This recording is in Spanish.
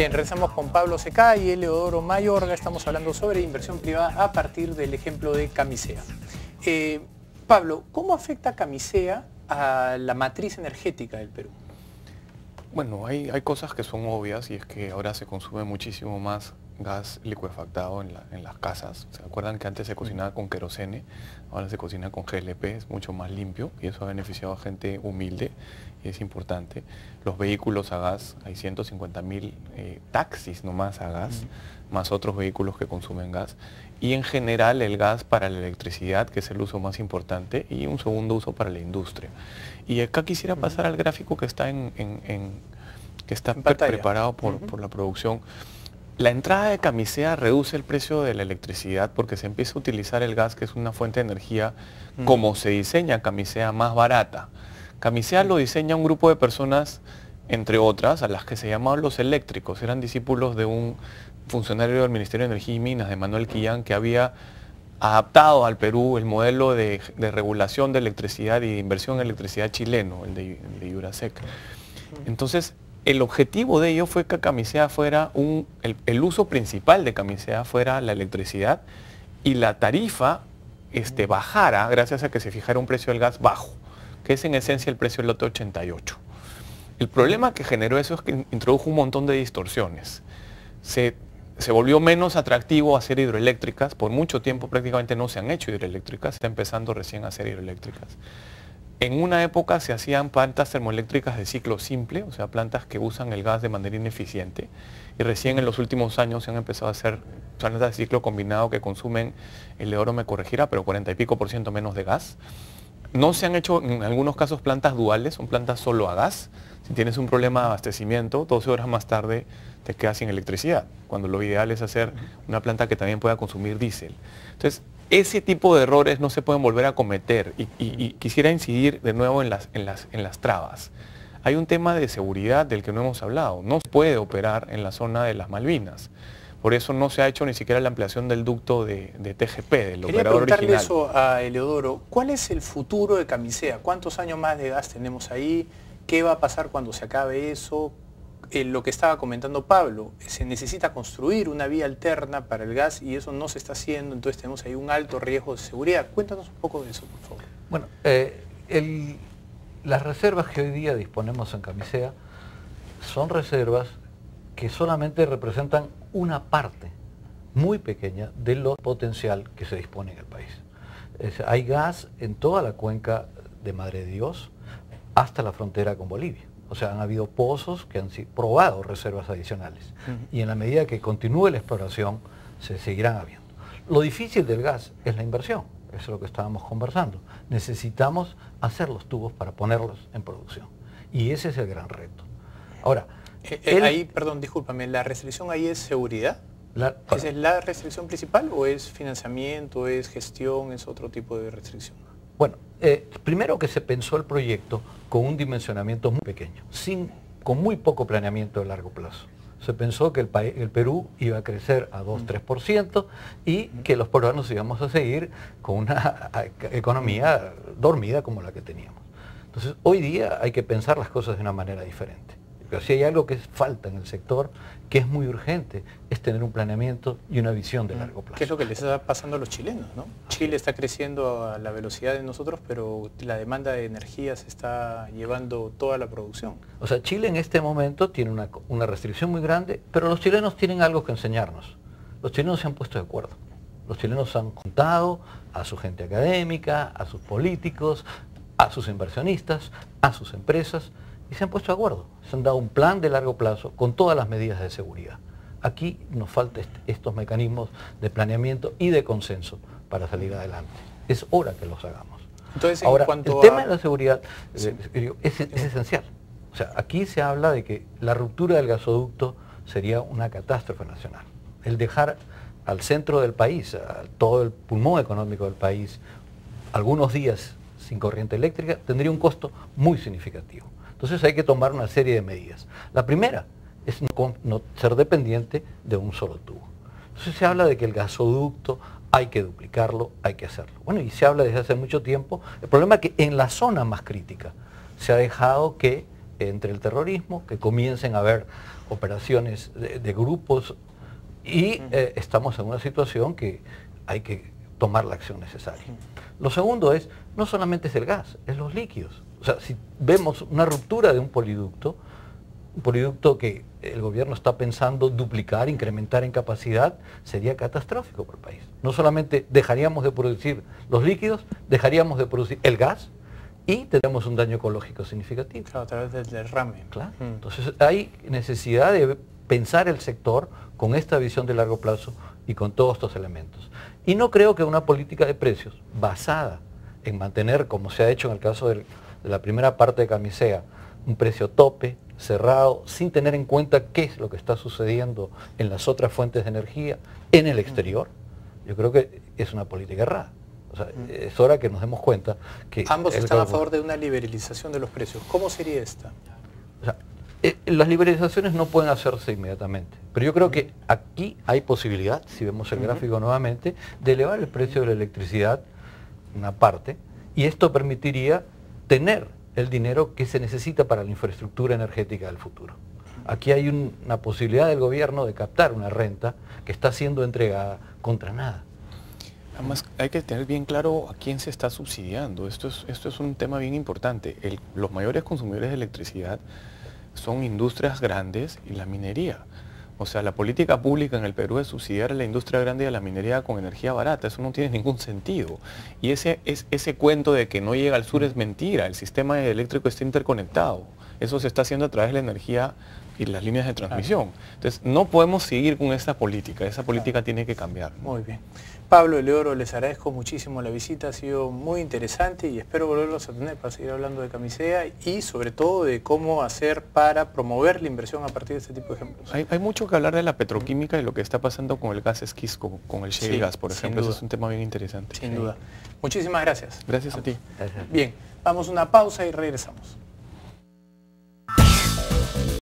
Bien, regresamos con Pablo Secá y Eleodoro Mayorga. Estamos hablando sobre inversión privada a partir del ejemplo de Camisea. Pablo, ¿cómo afecta Camisea a la matriz energética del Perú? Bueno, hay cosas que son obvias y es que ahora se consume muchísimo más gas licuefactado en las casas. ¿Se acuerdan que antes se cocinaba con querosene? Ahora se cocina con GLP, es mucho más limpio y eso ha beneficiado a gente humilde y es importante. Los vehículos a gas, hay 150.000 taxis nomás a gas, más otros vehículos que consumen gas. Y en general el gas para la electricidad, que es el uso más importante, y un segundo uso para la industria. Y acá quisiera pasar al gráfico que está preparado por la producción. La entrada de Camisea reduce el precio de la electricidad porque se empieza a utilizar el gas, que es una fuente de energía, como se diseña Camisea, más barata. Camisea lo diseña un grupo de personas, entre otras, a las que se llamaban los eléctricos. Eran discípulos de un funcionario del Ministerio de Energía y Minas, de Manuel Quillán, que había adaptado al Perú el modelo de regulación de electricidad y de inversión en electricidad chileno, el de Yurasec. Entonces, el objetivo de ello fue que Camisea fuera el uso principal de Camisea fuera la electricidad y la tarifa bajara gracias a que se fijara un precio del gas bajo, que es en esencia el precio del lote 88. El problema que generó eso es que introdujo un montón de distorsiones. Se volvió menos atractivo hacer hidroeléctricas, por mucho tiempo prácticamente no se han hecho hidroeléctricas, está empezando recién a hacer hidroeléctricas. En una época se hacían plantas termoeléctricas de ciclo simple, o sea, plantas que usan el gas de manera ineficiente, y recién en los últimos años se han empezado a hacer plantas de ciclo combinado que consumen, Eleodoro me corregirá, pero 40 y pico % menos de gas. No se han hecho en algunos casos plantas duales, son plantas solo a gas. Si tienes un problema de abastecimiento, 12 horas más tarde te quedas sin electricidad, cuando lo ideal es hacer una planta que también pueda consumir diésel. Entonces, ese tipo de errores no se pueden volver a cometer y quisiera incidir de nuevo en las trabas. Hay un tema de seguridad del que no hemos hablado. No se puede operar en la zona de las Malvinas. Por eso no se ha hecho ni siquiera la ampliación del ducto de TGP, del operador original. Quería preguntarle eso a Eleodoro. ¿Cuál es el futuro de Camisea? ¿Cuántos años más de gas tenemos ahí? ¿Qué va a pasar cuando se acabe eso? Lo que estaba comentando Pablo, se necesita construir una vía alterna para el gas y eso no se está haciendo, entonces tenemos ahí un alto riesgo de seguridad. Cuéntanos un poco de eso, por favor. Bueno, las reservas que hoy día disponemos en Camisea son reservas que solamente representan una parte muy pequeña de lo potencial que se dispone en el país. Hay gas en toda la cuenca de Madre de Dios hasta la frontera con Bolivia. O sea, han habido pozos que han probado reservas adicionales. Y en la medida que continúe la exploración, se seguirán habiendo. Lo difícil del gas es la inversión. Eso es lo que estábamos conversando. Necesitamos hacer los tubos para ponerlos en producción. Y ese es el gran reto. Ahora, ahí, perdón, discúlpame, ¿la restricción ahí es seguridad? ¿Esa es la restricción principal o es financiamiento, es gestión, es otro tipo de restricción? Bueno, primero que se pensó el proyecto con un dimensionamiento muy pequeño, con muy poco planeamiento de largo plazo. Se pensó que el Perú iba a crecer a 2-3% y que los peruanos íbamos a seguir con una economía dormida como la que teníamos. Entonces, hoy día hay que pensar las cosas de una manera diferente. Pero si hay algo que falta en el sector, que es muy urgente, es tener un planeamiento y una visión de largo plazo. ¿Qué es lo que les está pasando a los chilenos, ¿no? Chile está creciendo a la velocidad de nosotros, pero la demanda de energía se está llevando toda la producción. O sea, Chile en este momento tiene una restricción muy grande, pero los chilenos tienen algo que enseñarnos. Los chilenos se han puesto de acuerdo. Los chilenos han juntado a su gente académica, a sus políticos, a sus inversionistas, a sus empresas, y se han puesto de acuerdo. Se han dado un plan de largo plazo con todas las medidas de seguridad. Aquí nos faltan estos mecanismos de planeamiento y de consenso para salir adelante. Es hora que los hagamos. Entonces, ahora, el tema de la seguridad es esencial. O sea, aquí se habla de que la ruptura del gasoducto sería una catástrofe nacional. El dejar al centro del país, a todo el pulmón económico del país, algunos días sin corriente eléctrica, tendría un costo muy significativo. Entonces hay que tomar una serie de medidas. La primera es no ser dependiente de un solo tubo. Entonces se habla de que el gasoducto hay que duplicarlo, hay que hacerlo. Bueno, y se habla desde hace mucho tiempo. El problema es que en la zona más crítica se ha dejado que entre el terrorismo, que comiencen a haber operaciones de grupos y estamos en una situación que hay que tomar la acción necesaria. Lo segundo es, no solamente es el gas, es los líquidos. O sea, si vemos una ruptura de un poliducto que el gobierno está pensando duplicar, incrementar en capacidad, sería catastrófico para el país. No solamente dejaríamos de producir los líquidos, dejaríamos de producir el gas y tendríamos un daño ecológico significativo. Claro, a través del derrame. Claro. Entonces hay necesidad de pensar el sector con esta visión de largo plazo y con todos estos elementos. Y no creo que una política de precios basada en mantener, como se ha hecho en el caso de la primera parte de Camisea, un precio tope, cerrado, sin tener en cuenta qué es lo que está sucediendo en las otras fuentes de energía en el exterior, yo creo que es una política errada. O sea, es hora que nos demos cuenta que... Ambos están a favor de una liberalización de los precios. ¿Cómo sería esta? O sea, las liberalizaciones no pueden hacerse inmediatamente, pero yo creo que aquí hay posibilidad, si vemos el gráfico nuevamente, de elevar el precio de la electricidad, una parte, y esto permitiría tener el dinero que se necesita para la infraestructura energética del futuro. Aquí hay una posibilidad del gobierno de captar una renta que está siendo entregada contra nada. Además, hay que tener bien claro a quién se está subsidiando. Esto es un tema bien importante. Los mayores consumidores de electricidad son industrias grandes y la minería. O sea, la política pública en el Perú es subsidiar a la industria grande y a la minería con energía barata. Eso no tiene ningún sentido. Y ese cuento de que no llega al sur es mentira. El sistema eléctrico está interconectado. Eso se está haciendo a través de la energía y las líneas de transmisión. Entonces, no podemos seguir con esta política. Esa política tiene que cambiar. Muy bien. Pablo Eleodoro, les agradezco muchísimo la visita, ha sido muy interesante y espero volverlos a tener para seguir hablando de Camisea y sobre todo de cómo hacer para promover la inversión a partir de este tipo de ejemplos. Hay mucho que hablar de la petroquímica y lo que está pasando con el gas esquisto, con el shale gas, por ejemplo. Eso es un tema bien interesante. Sin duda. Muchísimas gracias. Gracias a ti. Gracias. Bien, vamos a una pausa y regresamos.